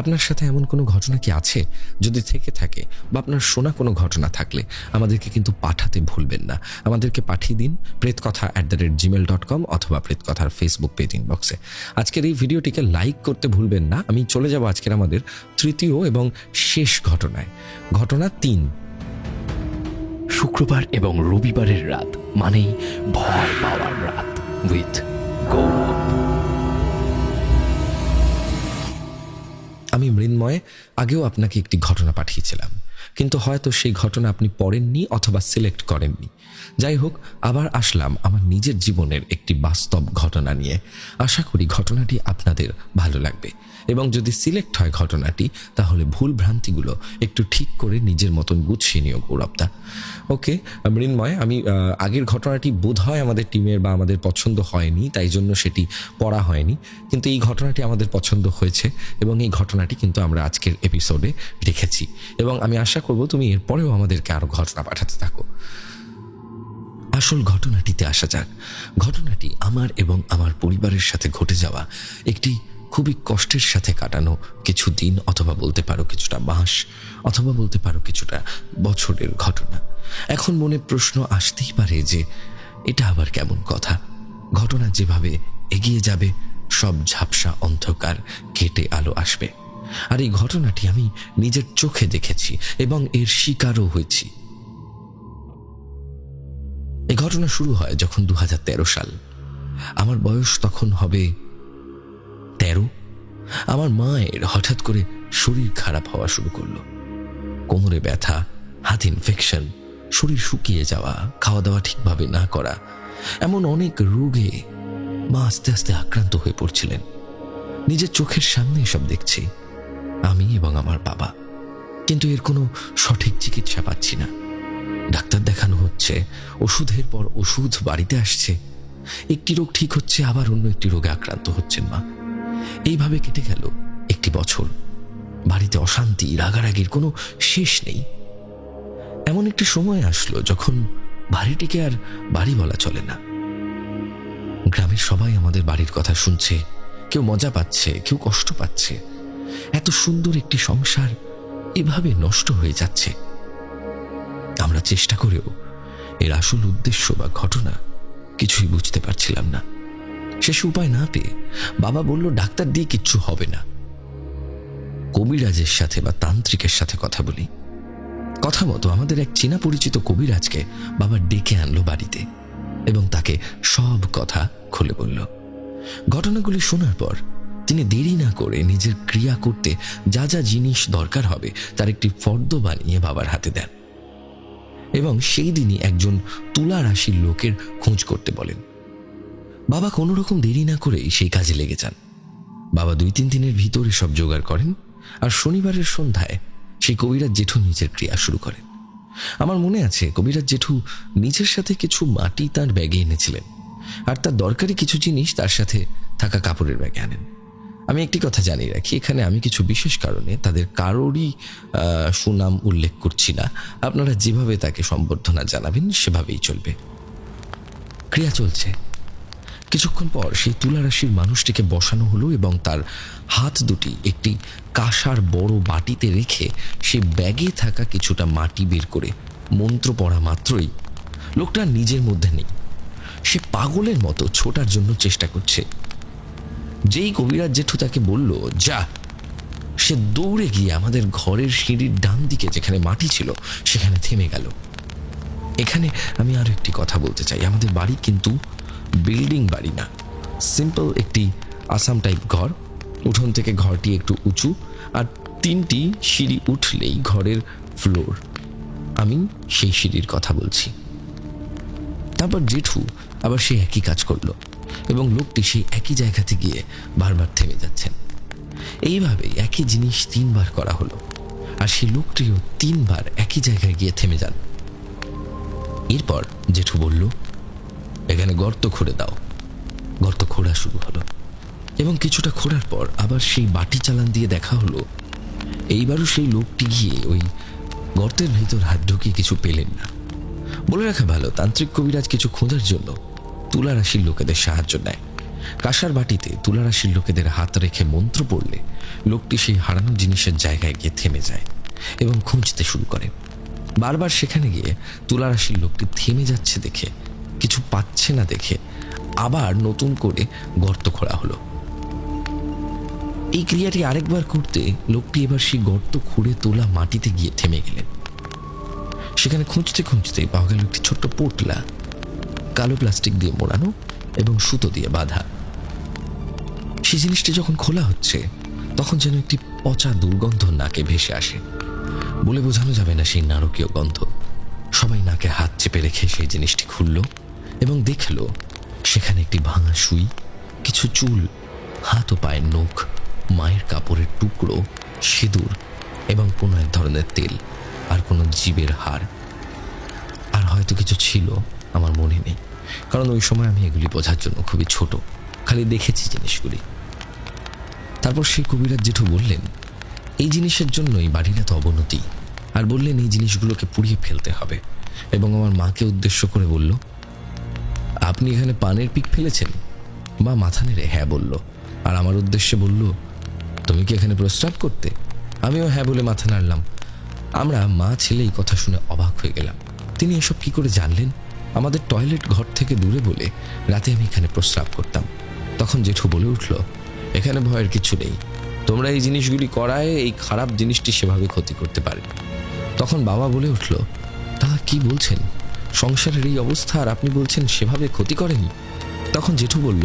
B: আপনার সাথে এমন কোনো ঘটনা কি আছে? যদি থেকে থাকে বা আপনার শোনা কোনো ঘটনা থাকলে আমাদেরকে কিন্তু পাঠাতে ভুলবেন না। আমাদেরকে পাঠিয়ে দিন প্রেতকথা@gmail.com অথবা প্রেতকথার ফেসবুক পেজ ইনবক্সে। আজকের এই ভিডিওটিকে লাইক করতে ভুলবেন না। আমি চলে যাব আজকের আমাদের তৃতীয় এবং শেষ ঘটনায়। ঘটনা 3।
A: শুক্রবার এবং রবিবারের রাত মানেই ভয় পাওয়ার রাত উইথ গৌরব।
B: আমি মৃন্ময় আগেও আপনাকে একটি ঘটনা পাঠিয়েছিলাম, কিন্তু হয়তো সেই ঘটনা আপনি পড়েননি অথবা সিলেক্ট করেননি। যাই হোক, আবার আসলাম আমার নিজের জীবনের একটি বাস্তব ঘটনা নিয়ে। আশা করি ঘটনাটি আপনাদের ভালো লাগবে, এবং যদি সিলেক্ট হয় ঘটনাটি, তাহলে ভুল ভ্রান্তিগুলো একটু ঠিক করে নিজের মতন গুছিয়ে নিও গৌরবদা। ওকে মৃন্ময়, আমি আগের ঘটনাটি বোধ হয় আমাদের টিমের বা আমাদের পছন্দ হয়নি, তাই জন্য সেটি পড়া হয়নি, কিন্তু এই ঘটনাটি আমাদের পছন্দ হয়েছে এবং এই ঘটনাটি কিন্তু আমরা আজকের এপিসোডে রেখেছি, এবং আমি আশা করব তুমি এরপরেও আমাদেরকে আরো ঘটনা পাঠাতে থাকো। আসল ঘটনাটিতে আসা যাক। ঘটনাটি আমার এবং আমার পরিবারের সাথে ঘটে যাওয়া একটি খুবই কষ্টের সাথে কাটানো কিছু দিন, অথবা বলতে পারো কিছুটা মাস, অথবা বলতে পারো কিছুটা বছরের ঘটনা। এখন মনে প্রশ্ন আসতেই পারে যে এটা আবার কেমন কথা? ঘটনা যেভাবে এগিয়ে যাবে সব ঝাপসা অন্ধকার কেটে আলো আসবে। আর এই ঘটনাটি আমি নিজের চোখে দেখেছি এবং এর শিকারও হয়েছি। এই ঘটনা শুরু হয় যখন 2013 সাল। আমার বয়স তখন হবে 13। আমার মায়ের হঠাৎ করে শরীর খারাপ হওয়া শুরু করলো। কোমরে ব্যথা, হাত ইনফেকশন, শরীর শুকিয়ে যাওয়া, খাওয়া দাওয়া ঠিকভাবে না করা, এমন অনেক রোগে মা আস্তে আস্তে আক্রান্ত হয়ে পড়ছিলেন। নিজের চোখের সামনে এসব দেখছি আমি এবং আমার বাবা, কিন্তু এর কোনো সঠিক চিকিৎসা পাচ্ছি না। ডাক্তার দেখানো হচ্ছে, ওষুধের পর ওষুধ বাড়িতে আসছে, একটি রোগ ঠিক হচ্ছে, আবার অন্য একটি রোগে আক্রান্ত হচ্ছেন মা। এইভাবে কেটে গেল একটি বছর। বাড়িতে অশান্তি, রাগারাগির কোনো শেষ নেই। এমন একটি সময় আসলো যখন বাড়িটিকে আর বাড়ি বলা চলে না। গ্রামের সবাই আমাদের বাড়ির কথা শুনছে, কেউ মজা পাচ্ছে, কেউ কষ্ট পাচ্ছে। এত সুন্দর একটি সংসার এভাবে নষ্ট হয়ে যাচ্ছে। আমরা চেষ্টা করেও এর আসল উদ্দেশ্য বা ঘটনা কিছুই বুঝতে পারছিলাম না। শেষ উপায় না পেয়ে বাবা বলল, ডাক্তার দিয়ে কিচ্ছু হবে না, কবিরাজের সাথে বা তান্ত্রিকের সাথে কথা বলি। কথা মতো আমাদের এক চেনা পরিচিত কবিরাজকে বাবা ডেকে আনলো বাড়িতে এবং তাকে সব কথা খুলে বলল। ঘটনাগুলি শোনার পর তিনি দেরি না করে নিজের ক্রিয়া করতে যা যা জিনিস দরকার হবে তার একটি ফর্দ বানিয়ে বাবার হাতে দেন, এবং সেই দিনই একজন তুলা রাশির লোকের খোঁজ করতে বলেন। বাবা কোনো রকম দেরি না করেই সেই কাজে লেগে যান। বাবা 2-3 দিনের ভিতরে সব জোগাড় করেন, আর শনিবারের সন্ধ্যায় সেই কবিরাজ জেঠু নিজের ক্রিয়া শুরু করেন। আমার মনে আছে কবিরাজ জেঠু নিজের সাথে কিছু মাটি তার ব্যাগে এনেছিলেন, আর তার দরকারি কিছু জিনিস তার সাথে থাকা কাপড়ের ব্যাগে আনেন। আমি একটি কথা জানিয়ে রাখি, এখানে আমি কিছু বিশেষ কারণে তাদের কারোরই সুনাম উল্লেখ করছি না। আপনারা যেভাবে তাকে সম্বর্ধনা জানাবেন সেভাবেই চলবে। ক্রিয়া চলছে। কিছুক্ষণ পর সেই তুলা রাশির মানুষটিকে বসানো হলো এবং তার হাত দুটি একটি কাঁসার বড় বাটিতে রেখে সে ব্যাগে থাকা কিছুটা মাটি বের করে মন্ত্র পড়া মাত্রই লোকটা নিজের মধ্যে নেই। সে পাগলের মতো ছোটার জন্য চেষ্টা করছে। যেই কবিরাজ জেঠু তাকে বলল যা, সে দৌড়ে গিয়ে আমাদের ঘরের সিঁড়ির ডান দিকে যেখানে মাটি ছিল সেখানে থেমে গেল। এখানে আমি আরো একটি কথা বলতে চাই। আমাদের বাড়ি কিন্তু বিল্ডিং বাড়ি না, সিম্পল একটি আসাম টাইপ ঘর। উঠোন থেকে ঘরটি একটু উঁচু, আর 3টি সিঁড়ি উঠলেই ঘরের ফ্লোর। আমি সেই সিঁড়ির কথা বলছি। তারপর জেঠু আবার সেই একই কাজ করলো এবং লোকটি সেই একই জায়গাতে গিয়ে বারবার থেমে যাচ্ছেন। এইভাবে একই জিনিস 3 বার করা হলো, আর সেই লোকটিও 3 বার একই জায়গায় গিয়ে থেমে যান। এরপর জেঠু বলল, এখানে গর্ত খুঁড়ে দাও। গর্ত খোঁড়া শুরু হলো, এবং কিছুটা খোঁড়ার পর আবার সেই বাটি চালান দিয়ে দেখা হলো। এইবারও সেই লোকটি গিয়ে ওই গর্তের ভিতর হাত ঢুকিয়ে কিছু পেলেন না। বলে রাখা ভালো, তান্ত্রিক কবিরাজ কিছু খোঁজার জন্য তুলা রাশির লোকেদের সাহায্য নেয়। কাঁসার বাটিতে তুলা রাশির লোকেদের হাত রেখে মন্ত্র পড়লে লোকটি সেই হারানো জিনিসের জায়গায় গিয়ে থেমে যায় এবং খুঁজতে শুরু করে। বারবার সেখানে গিয়ে তুলা রাশির লোকটি থেমে যাচ্ছে দেখে, কিছু পাচ্ছে না দেখে আবার নতুন করে গর্ত খোঁড়া হলো। এই ক্রিয়াটি আরেকবার করতে লোকটি এবার সেই গর্ত খুঁড়ে তোলা মাটিতে গিয়ে থেমে গেলেন। সেখানে খুঁজতে খুঁজতে পাওয়া গেল একটি ছোট্ট পোটলা, কালো প্লাস্টিক দিয়ে মোড়ানো এবং সুতো দিয়ে বাঁধা। সেই জিনিসটি যখন খোলা হচ্ছে তখন যেন একটি পচা দুর্গন্ধ নাকে ভেসে আসে। বলে বোঝানো যাবে না সেই নারকীয় গন্ধ। সবাই নাকে হাত চেপে রেখে সেই জিনিসটি খুলল এবং দেখল সেখানে একটি ভাঙা সুই, কিছু চুল, হাত ও পায়ের নখ, মায়ের কাপড়ের টুকরো, সিঁদুর এবং কোনো এক ধরনের তেল, আর কোনো জীবের হাড়। আর হয়তো কিছু ছিল, আমার মনে নেই, কারণ ওই সময় আমি এগুলি বোঝার জন্য খুবই ছোট, খালি দেখেছি জিনিসগুলি। তারপর সেই কবিরাজ জেঠু বললেন, এই জিনিসের জন্যই বাড়ির এত অবনতি, আর বললেন এই জিনিসগুলোকে পুড়িয়ে ফেলতে হবে। এবং আমার মাকে উদ্দেশ্য করে বলল, আপনি এখানে পানের পিক ফেলেছেন? মা মাথা নেড়ে হ্যাঁ বলল, আর আমার উদ্দেশ্যে বলল, তুমি কি এখানে প্রস্রাব করতে? আমিও হ্যাঁ বলে মাথা নাড়লাম। আমরা মা ছেলে এই কথা শুনে অবাক হয়ে গেলাম। তিনি এসব কি করে জানলেন? আমাদের টয়লেট ঘর থেকে দূরে বলে রাতে আমি এখানে প্রস্রাব করতাম। তখন জেঠু বলে উঠল, এখানে ভয়ের কিছু নেই, তোমরা এই জিনিসগুলি করায় এই খারাপ জিনিসটি সেভাবে ক্ষতি করতে পারে। তখন বাবা বলে উঠল, তা কি বলছেন? সংসারের এই অবস্থা আর আপনি বলছেন সেভাবে ক্ষতি করেনি? তখন জেঠু বলল,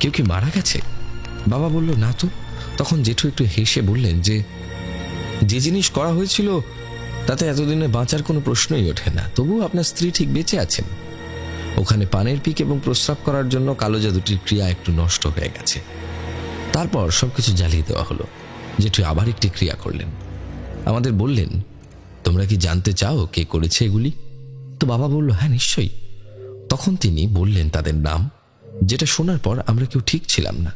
B: কেউ কি মারা গেছে? বাবা বলল, না তো। তখন জেঠু একটু হেসে বললেন যে জিনিস করা হয়েছিল তাতে এতদিনে বাঁচার কোনো প্রশ্নই ওঠে না, তবুও আপনার স্ত্রী ঠিক বেঁচে আছেন। ওখানে পানের পিক এবং প্রস্রাব করার জন্য কালো জাদুটির ক্রিয়া একটু নষ্ট হয়ে গেছে। তারপর সবকিছু জ্বালিয়ে দেওয়া হলো। জেঠু আবার একটি ক্রিয়া করলেন, আমাদের বললেন, তোমরা কি জানতে চাও কে করেছে এগুলি? তো বাবা বলল, হ্যাঁ নিশ্চয়ই। তখন তিনি বললেন তাদের নাম, যেটা শোনার পর আমরা কেউ ঠিক ছিলাম না,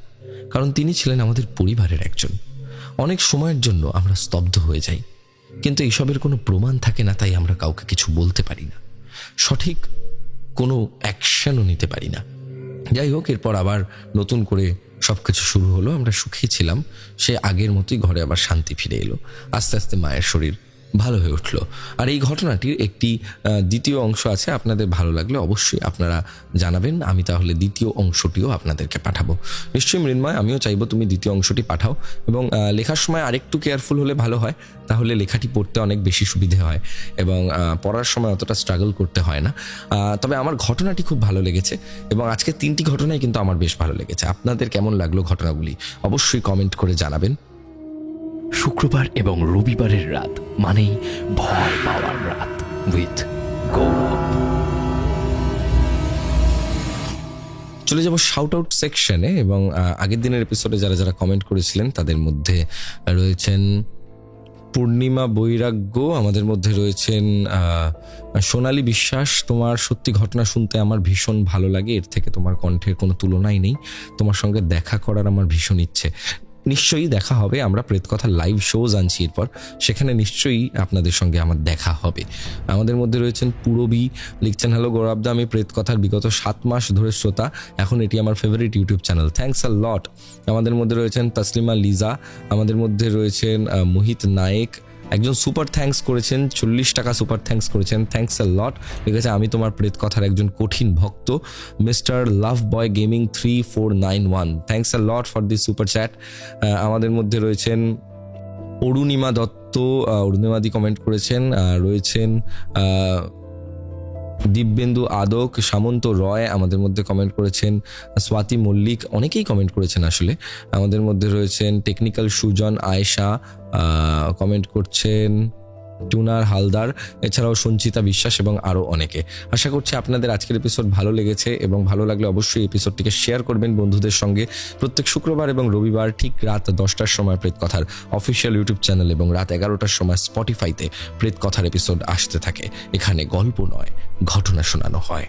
B: কারণ তিনি ছিলেন আমাদের পরিবারের একজন। অনেক সময়ের জন্য আমরা স্তব্ধ হয়ে যাই, কিন্তু এইসবের কোনো প্রমাণ থাকে না, তাই আমরা কাউকে কিছু বলতে পারি না, সঠিক কোনো অ্যাকশনও নিতে পারি না। যাই হোক, এরপর আবার নতুন করে সবকিছু শুরু হলো। আমরা সুখী ছিলাম, সে আগের মতোই ঘরে আবার শান্তি ফিরে এলো। আস্তে আস্তে মায়ের শরীর ভালো হয়ে উঠলো। আর এই ঘটনাটির একটি দ্বিতীয় অংশ আছে, আপনাদের ভালো লাগলে অবশ্যই আপনারা জানাবেন, আমি তাহলে দ্বিতীয় অংশটিও আপনাদেরকে পাঠাবো। নিশ্চয়ই মৃন্ময়, আমিও চাইবো তুমি দ্বিতীয় অংশটি পাঠাও, এবং লেখার সময় আরেকটু কেয়ারফুল হলে ভালো হয়, তাহলে লেখাটি পড়তে অনেক বেশি সুবিধে হয় এবং পড়ার সময় অতটা স্ট্রাগল করতে হয় না। তবে আমার ঘটনাটি খুব ভালো লেগেছে, এবং আজকে 3টি ঘটনাই কিন্তু আমার বেশ ভালো লেগেছে। আপনাদের কেমন লাগলো ঘটনাগুলি অবশ্যই কমেন্ট করে জানাবেন।
A: শুক্রবার এবং রবিবারের রাত মানেই ভয় পাওয়ার রাত উইথ গৌরব।
B: চলে যাব শাউট আউট সেকশনে, এবং আগের দিনের এপিসোডে যারা যারা কমেন্ট করেছিলেন তাদের মধ্যে রয়েছেন পূর্ণিমা বৈরাগ্য, আমাদের মধ্যে রয়েছেন সোনালী বিশ্বাস, তোমার সত্যি ঘটনা শুনতে আমার ভীষণ ভালো লাগে, এর থেকে তোমার কণ্ঠের কোনো তুলনাই নেই, তোমার সঙ্গে দেখা করার আমার ভীষণ ইচ্ছে। নিশ্চয়ই দেখা হবে, আমরা প্রেতকথা লাইভ শো জানছি এরপর, সেখানে নিশ্চয়ই আপনাদের সঙ্গে আমার দেখা হবে। আমাদের মধ্যে রয়েছেন পুরবী, লিখছেন, হ্যালো গৌরবদা, আমি প্রেতকথার বিগত 7 মাস ধরে শ্রোতা, এখন এটি আমার favourite YouTube channel, thanks a lot. আমাদের মধ্যে রয়েছেন তসলিমা লিজা, আমাদের মধ্যে রয়েছেন মোহিত নায়েক, একজন সুপার থ্যাঙ্কস করেছেন, 40 টাকা সুপার থ্যাঙ্কস করেছেন, থ্যাঙ্কস আ লট। ঠিক আছে, আমি তোমার প্রেতকথার একজন কঠিন ভক্ত, mister love boy gaming 3491, thanks a lot for this super chat. আমাদের মধ্যে রয়েছেন অরুণিমা দত্ত, অরুণিমাদি কমেন্ট করেছেন, রয়েছেন দিব্যেন্দু আদক, সামন্ত রয় আমাদের মধ্যে কমেন্ট করেছেন, স্বাতি মল্লিক, অনেকেই কমেন্ট করেছেন আসলে। আমাদের মধ্যে রয়েছেন টেকনিক্যাল সুজন, আয়েশা কমেন্ট করছেন, টুনার হালদার, এছাড়াও সঞ্চিতা বিশ্বাস এবং আরও অনেকে। আশা করছি আপনাদের আজকের এপিসোড ভালো লেগেছে, এবং ভালো লাগলে অবশ্যই এপিসোডটিকে শেয়ার করবেন বন্ধুদের সঙ্গে। প্রত্যেক শুক্রবার এবং রবিবার ঠিক রাত 10টার সময় প্রেতকথার অফিসিয়াল ইউটিউব চ্যানেল এবং রাত 11টার সময় স্পটিফাইতে প্রেতকথার এপিসোড আসতে থাকে। এখানে গল্প নয়, ঘটনা শোনানো হয়।